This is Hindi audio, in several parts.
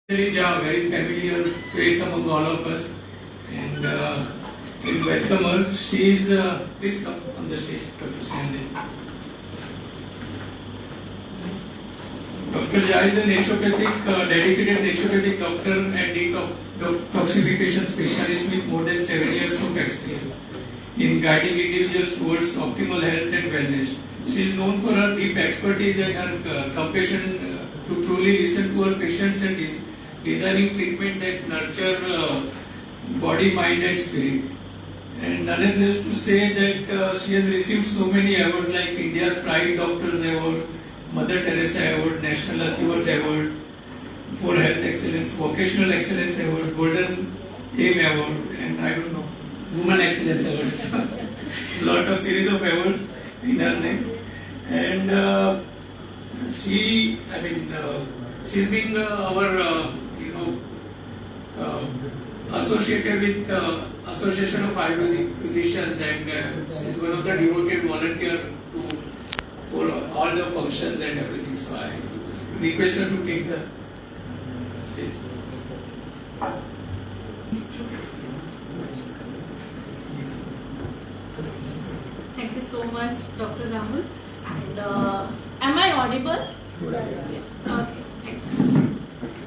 Jalija, very familiar face among all of us, and we welcome her. She is, please come on the stage, Dr. Snehanjali. Dr. Jha is a naturopathic, dedicated naturopathic doctor and detoxification specialist with more than 7 years of experience in guiding individuals towards optimal health and wellness. She is known for her deep expertise and her compassion to truly listen to her patients and designing treatment that nurture body, mind and spirit. And needless to say that she has received so many awards like India's Pride Doctors Award, Mother Teresa Award, National Achievers Award for Health Excellence, Vocational Excellence Award, Golden AIM Award, and I don't know, Women Excellence Awards. Lot of series of awards in her name. And she's been our associated with Association of Ayurvedic Physicians, and she's one of the devoted volunteer for all the functions and everything. So I request her to take the stage. Thank you so much, Dr. Rahul. And am I audible? Okay, thanks.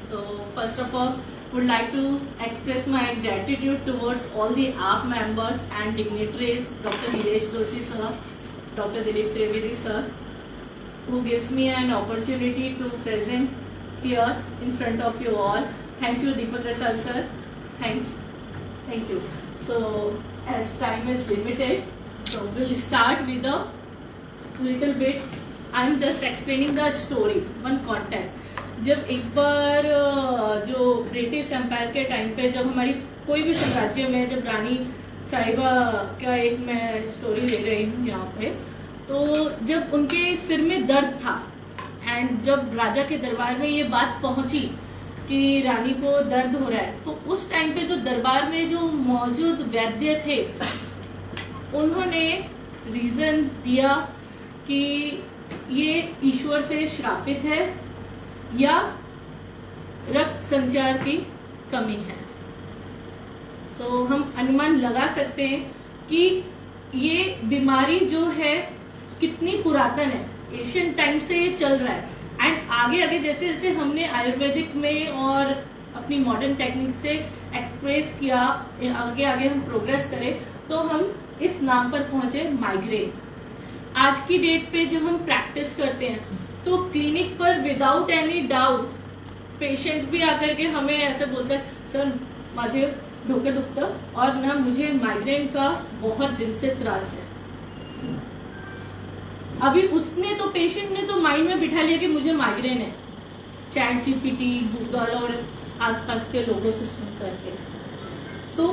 So first of all, would like to express my gratitude towards all the AAP members and dignitaries, Dr. Nilesh Doshi sir, Dr. Dilip Trivedi sir, who gives me an opportunity to present here in front of you all. Thank you, Deepak Rasal sir. Thanks. Thank you. So as time is limited, so we'll start with a little bit. I'm just explaining the story, one context. जब एक बार जो ब्रिटिश एम्पायर के टाइम पे जब हमारी कोई भी साम्राज्य में जब रानी साहिबा का एक मैं स्टोरी ले रही हूँ यहाँ पे, तो जब उनके सिर में दर्द था एंड जब राजा के दरबार में ये बात पहुंची कि रानी को दर्द हो रहा है, तो उस टाइम पे जो दरबार में जो मौजूद वैद्य थे उन्होंने रीजन दिया कि ये ईश्वर से श्रापित है या रक्त संचार की कमी है. सो हम अनुमान लगा सकते हैं कि ये बीमारी जो है कितनी पुरातन है, एशियन टाइम से ये चल रहा है एंड आगे आगे जैसे जैसे हमने आयुर्वेदिक में और अपनी मॉडर्न टेक्निक से एक्सप्रेस किया, आगे आगे हम प्रोग्रेस करें तो हम इस नाम पर पहुंचे माइग्रेन. आज की डेट पे जब हम प्रैक्टिस करते हैं तो क्लिनिक पर विदाउट एनी डाउट पेशेंट भी आकर के हमें ऐसे बोलते हैं, सर मुझे डोकं दुखतं और ना मुझे माइग्रेन का बहुत दिन से त्रास है. अभी उसने तो पेशेंट ने तो माइंड में बिठा लिया कि मुझे माइग्रेन है, चैट जीपीटी, गूगल और आसपास के लोगों से सुन करके. So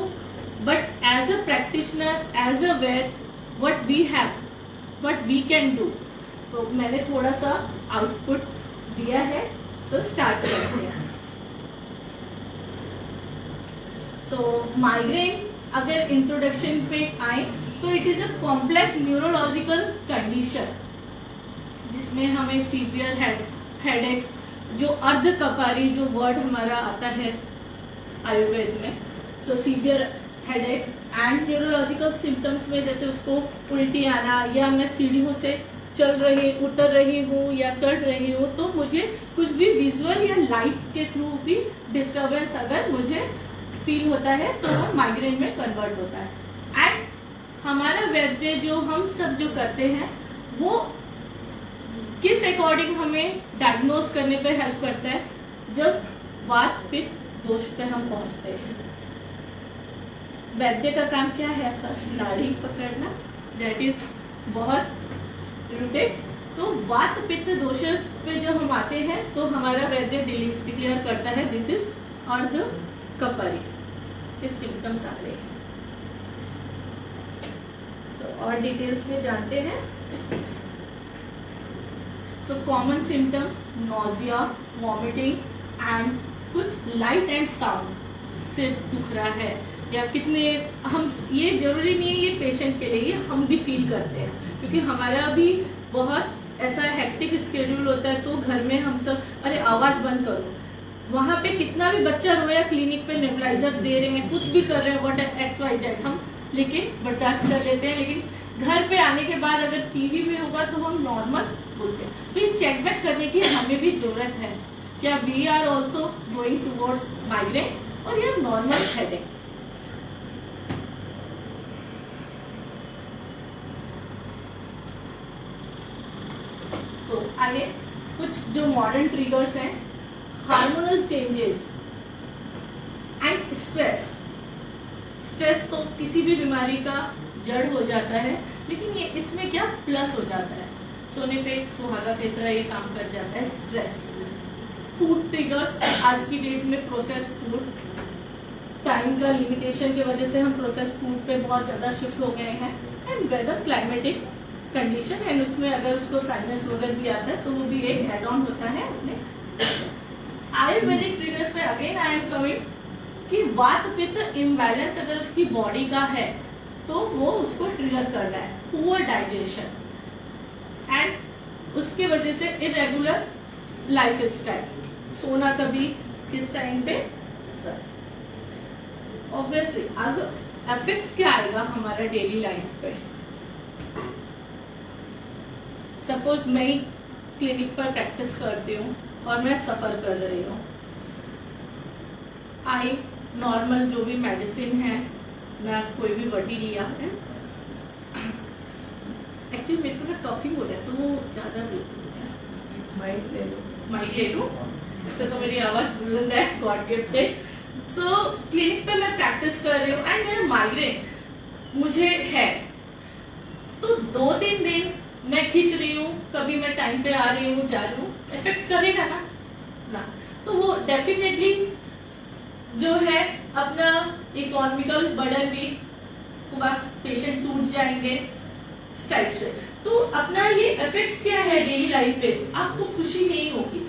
but as a practitioner, as a वेद, what we have, what we can do. तो मैंने थोड़ा सा आउटपुट दिया है, सो स्टार्ट करते हैं. सो माइग्रेन अगर इंट्रोडक्शन पे आए तो it is a complex neurological condition जिसमें हमें सीवियर हेडेक, जो अर्ध कपारी जो वर्ड हमारा आता है आयुर्वेद में, so severe headaches and neurological symptoms में जैसे उसको उल्टी आना या मैं सीढ़ियों से उतर रही हूँ या चढ़ रही हूँ तो मुझे कुछ भी विजुअल या लाइट के थ्रू भी डिस्टरबेंस अगर मुझे फील होता है तो वो माइग्रेन में कन्वर्ट होता है. एंड हमारा वैद्य जो हम सब जो करते हैं वो किस अकॉर्डिंग हमें डायग्नोज करने पे हेल्प करता है, जब वात पित्त दोष पे हम पहुंचते हैं. वैद्य का काम क्या है? फर्स्ट नाड़ी पकड़ना, दैट इज बहुत रूटेड. तो वात पित्त दोष पे जब हम आते हैं तो हमारा वैद्य डिक्लेयर करता है दिस इज अर्ध कपारी के सिम्टम्स आ रहे हैं. और डिटेल्स में जानते हैं. So common symptoms nausea, vomiting and कुछ लाइट एंड साउंड. सिर दुख रहा है या कितने, हम ये जरूरी नहीं है ये पेशेंट के लिए, ये हम भी फील करते हैं क्योंकि हमारा भी बहुत ऐसा हेक्टिक शेड्यूल होता है तो घर में हम सब अरे आवाज बंद करो, वहां पे कितना भी बच्चा रोया, क्लिनिक पे नेबुलाइजर दे रहे हैं, कुछ भी कर रहे हैं, व्हाट XYZ, हम लेकिन बर्दाश्त कर लेते हैं। लेकिन घर पे आने के बाद अगर टीवी में होगा तो हम नॉर्मल बोलते हैं। तो ये चेक बैक करने की हमें भी जरूरत है, क्या we are also going towards migraine और या नॉर्मल हेडेक। तो आगे कुछ जो मॉडर्न ट्रिगर्स हैं, hormonal changes and stress. Stress तो किसी भी बीमारी का जड़ हो जाता है, लेकिन ये इसमें क्या प्लस हो जाता है, सोने पे एक सुहागा की तरह ये काम कर जाता है। स्ट्रेस, फूड ट्रिगर्स, आज की डेट में प्रोसेस्ड फूड, टाइम का लिमिटेशन की वजह से हम प्रोसेस्ड फूड पे बहुत ज्यादा शिफ्ट हो गए हैं, and weather climatic condition, and उसमें अगर उसको साइनस वगैरह भी आता है तो वो भी एक एड ऑन होता है अपने। आयुर्वेदिक ट्रिगर्स पे अगेन आई एम कमिंग कि वात पित्त इम्बैलेंस अगर उसकी बॉडी का है तो वो उसको ट्रिगर कर रहा है, पुअर डाइजेशन, एंड उसके वजह से इरेगुलर लाइफ स्टाइल, सोना कभी किस टाइम पे सर। ऑब्वियसली अब इफेक्ट्स क्या आएगा हमारा डेली लाइफ पे। सपोज मैं ही क्लिनिक पर प्रैक्टिस करती हूँ और मैं सफर कर रही हूँ, आई नॉर्मल जो भी मेडिसिन है, मैं कोई भी वटी लिया है, एक्चुअली मेरे को ना कॉफी हो रहा है तो वो ज्यादा माइक ले लूं, इससे तो मेरी आवाज बुलंद है, गॉड गिफ्टेड। सो क्लिनिक पे मैं प्रैक्टिस कर रही हूँ एंड मेरा माइग्रेन मुझे है, तो 2-3 दिन मैं खींच रही हूँ, कभी मैं टाइम पे आ रही हूँ, जा रही हूँ, इफेक्ट करेगा ना। तो वो डेफिनेटली जो है अपना इकोनॉमिकल बर्डन भी होगा, पेशेंट टूट जाएंगे इस टाइप से। तो अपना ये इफेक्ट्स क्या है डेली लाइफ पे, आपको खुशी नहीं होगी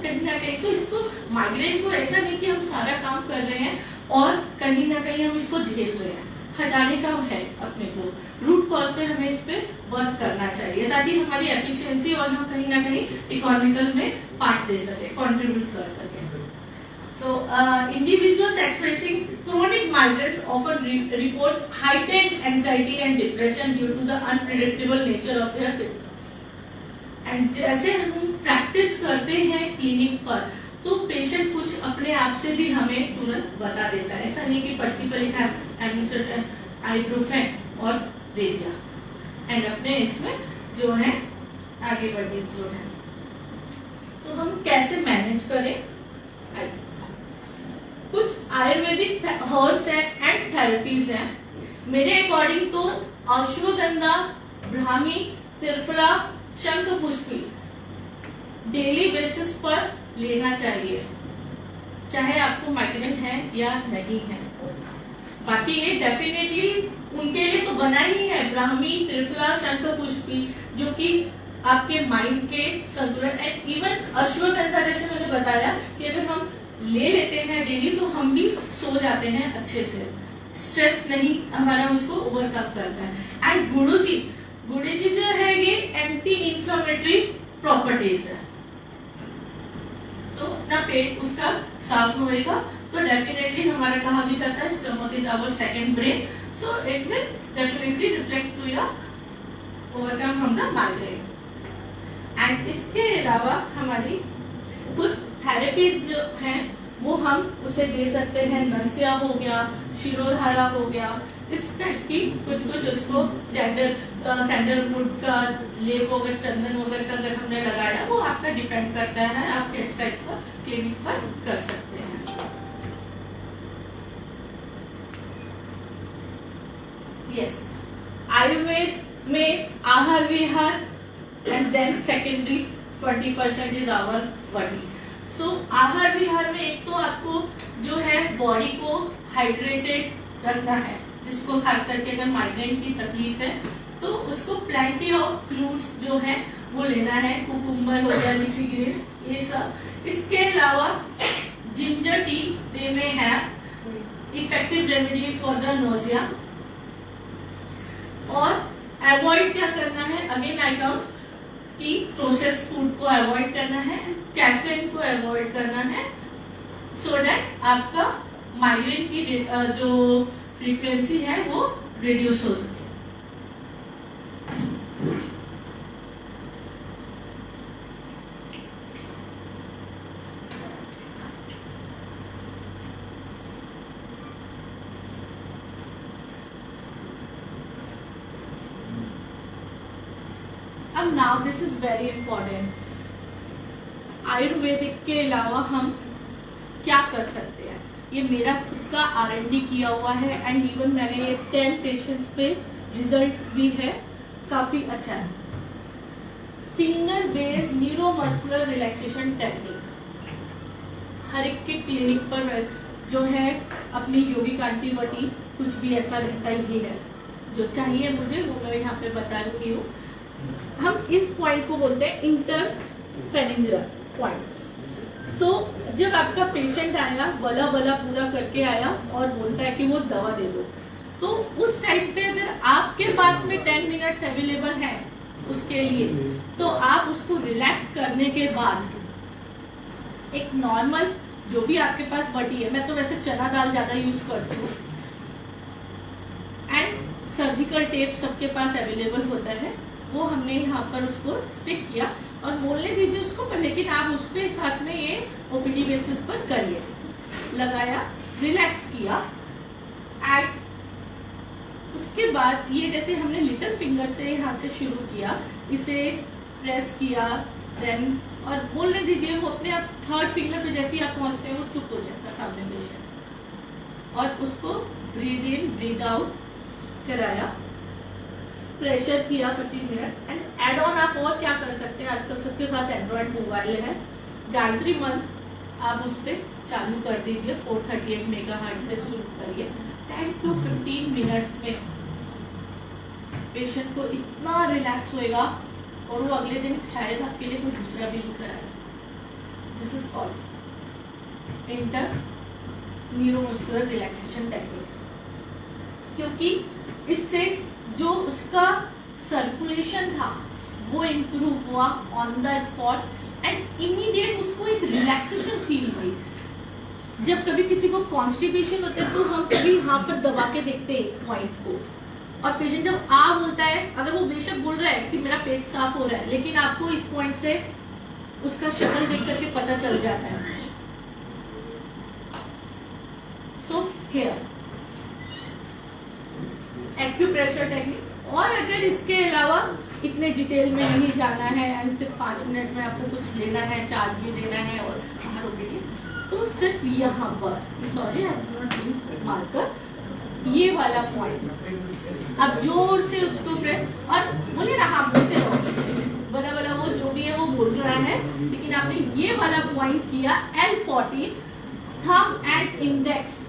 कहीं ना कहीं। तो इसको माइग्रेन को ऐसा नहीं कि हम सारा काम कर रहे हैं और कहीं ना कहीं हम इसको झेल रहे हैं, हटाने का है अपने को, रूट कॉज पे हमें इस पे वर्क करना चाहिए ताकि हमारी एफिशिएंसी और हम कहीं ना कहीं इकोनॉमिकल में पार्ट दे सके, कंट्रीब्यूट कर सके। So, individuals expressing chronic migraines often report heightened anxiety and depression due to the unpredictable nature of their symptoms. And जैसे हम प्रैक्टिस करते हैं क्लिनिक पर, तो पेशेंट कुछ अपने आप से भी हमें तुरंत बता देता है, ऐसा नहीं कि पर्ची पर लिखा है एडमिनिस्ट्रेटर आइब्रोफेन और दे दिया, एंड अपने इसमें जो है आगे बढ़ने जो है। तो हम कैसे मैनेज करें, कुछ आयुर्वेदिक हर्ब्स हैं एंड थेरेपीज हैं। मेरे अकॉर्डिंग तो अश्वगंधा, ब्राह्मी, त्रिफला, शंखपुष्पी डेली बेसिस पर लेना चाहिए, चाहे आपको माइग्रेन है या नहीं है। बाकी ये डेफिनेटली उनके लिए तो बना ही है, ब्राह्मी, त्रिफला, शंखपुष्पी, जो कि आपके माइंड के संतुलन, एंड इवन अश्वगंधा जैसे मैंने बताया कि अगर हम ले लेते हैं डेली तो हम भी सो जाते हैं अच्छे से, स्ट्रेस नहीं हमारा उसको ओवरकम करता है। एंड गुड़ुची जो है ये एंटी इंफ्लेमेटरी प्रॉपर्टीज है, तो ना पेट उसका साफ होएगा, तो डेफिनेटली हमारा कहा भी जाता है stomach is our second brain, so it will definitely reflect to your overcome from the migraine. And इसके अलावा हमारी कुछ थेरेपीज जो हैं वो हम उसे दे सकते हैं, नस्या हो गया, शिरोधारा हो गया, इस टाइप की कुछ उसको सैंडलवुड का लेप वगैरह, चंदन वगैरह का अगर हमने लगाया, वो आपका डिपेंड करता है, आप किस टाइप का क्लिनिक पर कर सकते हैं। यस, आयुर्वेद में आहार विहार and then secondary 20% is our body. So आहार विहार में एक तो आपको जो है बॉडी को हाइड्रेटेड रखना है, जिसको खास करके अगर माइग्रेन की तकलीफ है तो उसको प्लेंटी ऑफ फ्रूट्स जो है वो लेना है, कुकुम्बर हो गया, लीफी ग्रीन्स, ये सब। इसके अलावा जिंजर टी दे में है effective remedy for the nausea. और अवॉइड क्या करना है, अगेन आई कम कि प्रोसेस्ड फूड को अवॉइड करना है, कैफीन को अवॉइड करना है, सो दैट आपका माइग्रेन की जो फ्रीक्वेंसी है वो रिड्यूस हो सके। अब now this is very important, Ayurvedic के अलावा हम क्या कर सकते हैं। ये मेरा खुद का R&D किया हुआ है एंड इवन मैंने ये 10 पेशेंट्स पे रिजल्ट भी है, काफी अच्छा है। Finger based neuromuscular relaxation technique, हर एक के क्लिनिक पर जो है अपनी योगिक आंटी कुछ भी ऐसा रहता ही है। जो चाहिए मुझे वो मैं यहाँ पे बता रही हूँ। हम इस पॉइंट को बोलते हैं इंटरफेरेंजियल पॉइंट्स। सो जब आपका पेशेंट आया, बला पूरा करके आया और बोलता है कि वो दवा दे दो, तो उस टाइम पे अगर आपके पास में 10 मिनट्स अवेलेबल है उसके लिए, तो आप उसको रिलैक्स करने के बाद एक नॉर्मल जो भी आपके पास बटी है, मैं तो वैसे चना दाल ज्यादा यूज करती हूँ, एंड सर्जिकल टेप सबके पास अवेलेबल होता है, वो हमने यहाँ पर उसको स्टिक किया और बोलने दीजिए उसको, पर लेकिन आप उसके साथ में ये ओपीडी बेसिस पर करिए। लगाया, रिलैक्स किया, एंड उसके बाद ये जैसे हमने लिटिल फिंगर से यहाँ से शुरू किया, इसे प्रेस किया, देन और बोलने दीजिए वो अपने आप थर्ड फिंगर पे जैसे ही आप पहुंचते हैं वो चुप हो जाता है सामने पेशेंट, और उसको ब्रीद इन ब्रीद आउट कराया, प्रेशर किया 15 मिनट्स। एंड एड ऑन आप और क्या कर सकते हैं, आजकल सबके पास एंड्रॉइड मोबाइल है, गायत्री मंत्र आप उस पर चालू कर दीजिए, 438 मेगाहर्ट्ज से शुरू करिए, 10 to 15 मिनट्स में पेशेंट को इतना रिलैक्स होएगा और वो अगले दिन शायद आपके लिए कोई दूसरा भी लिख कराए। This is called inter neuromuscular relaxation technique, क्योंकि इससे जो उसका सर्कुलेशन था वो इम्प्रूव हुआ on the spot and immediate उसको एक रिलैक्सेशन फील हुई। जब कभी किसी को कॉन्स्टिपेशन होता है तो हम कभी यहाँ पर दबा के देखते हैं पॉइंट को, और पेशेंट जब आ बोलता है, अगर वो बेशक बोल रहा है कि मेरा पेट साफ हो रहा है, लेकिन आपको इस पॉइंट से उसका शक्ल देख करके पता चल जाता है। So here acupressure technique. और अगर इसके अलावा इतने डिटेल में नहीं जाना है एंड सिर्फ 5 मिनट में आपको कुछ लेना है, चार्ज भी देना है और बाहर ओपीडी, तो सिर्फ यहाँ पर, sorry I am not marker, ये वाला पॉइंट अब जोर से उसको प्रेस, और बोले ना आप बोलते रहो बला वो जो भी है वो बोल रहा है, लेकिन आपने ये वाला पॉइंट किया L14 thumb and index,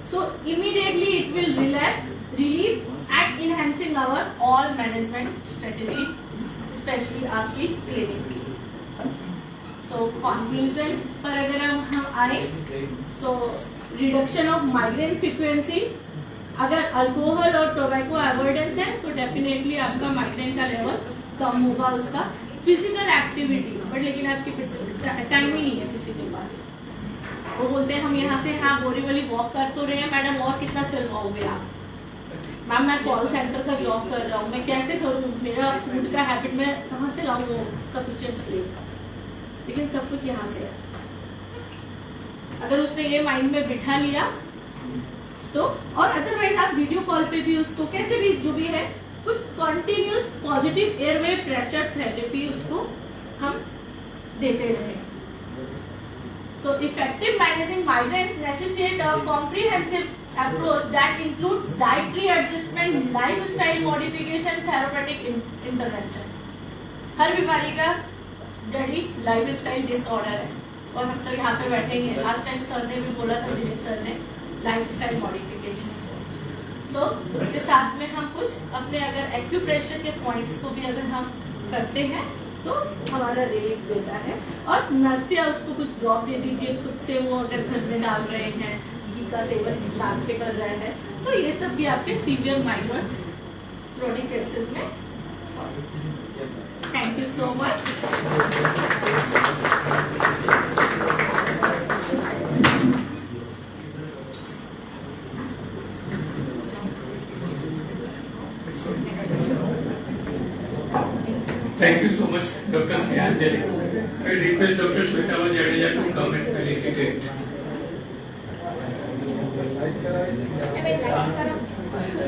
so immediately it will relieve and enhancing our all management strategy, especially आपकी clinic की। So conclusion पर अगर हम आए, so reduction of migraine frequency, अगर अल्कोहल और टोबैको अवॉइडेंस है तो डेफिनेटली आपका माइग्रेन का लेवल कम होगा उसका। फिजिकल एक्टिविटी, बट लेकिन आपके टाइम ही नहीं है किसी के पास, वो बोलते हैं हम यहाँ से हाँ बोरीवली वॉक कर तो रहे हैं मैडम, और कितना चल पाओगे आप? मैम मैं कॉल सेंटर का जॉब कर रहा हूँ, मैं कैसे करूँ, मेरा फूड का हैबिट मैं कहाँ से लाऊं वो सफिशिएंट स्लीप, लेकिन सब कुछ यहाँ से है। अगर उसने ये माइंड में बिठा लिया तो, और अदरवाइज आप वीडियो कॉल पे भी उसको कैसे भी जो भी है कुछ continuous positive airway pressure therapy उसको हम देते रहे। So effective managing migraine necessitate a comprehensive approach that includes dietary adjustment, lifestyle modification, therapeutic intervention. हर बीमारी का जड़ी लाइफस्टाइल डिसऑर्डर है, और हम सब यहाँ पे बैठे ही हैं। लास्ट टाइम सर ने भी बोला था, दिलीप सर ने, लाइफस्टाइल मॉडिफिकेशन। सो उसके साथ में हम कुछ अपने अगर एक्यूप्रेशर के पॉइंट्स को भी अगर हम करते हैं तो हमारा रिलीफ देता है। और नस्या उसको कुछ ड्रॉप दे दीजिए खुद से, वो अगर घर में डाल रहे हैं, घी का सेवन नाक पे कर रहे हैं, तो ये सब भी आपके सीवियर माइग्रेन क्रोनिक केसेस में। Thank you so much. so much, Dr. Snehanjali. I request Dr. Shwetava Jadeja to come and felicitate.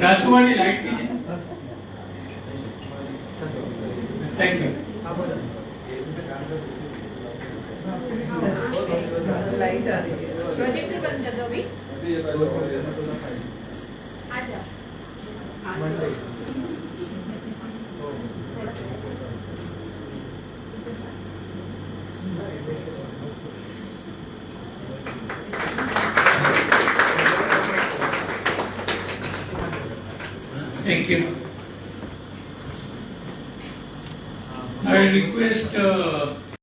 Rajkumar ji light कीजिए. Thank you. लाइट आ रही है. प्रोजेक्टर बंद कर दो अभी. आजा. Thank you. I request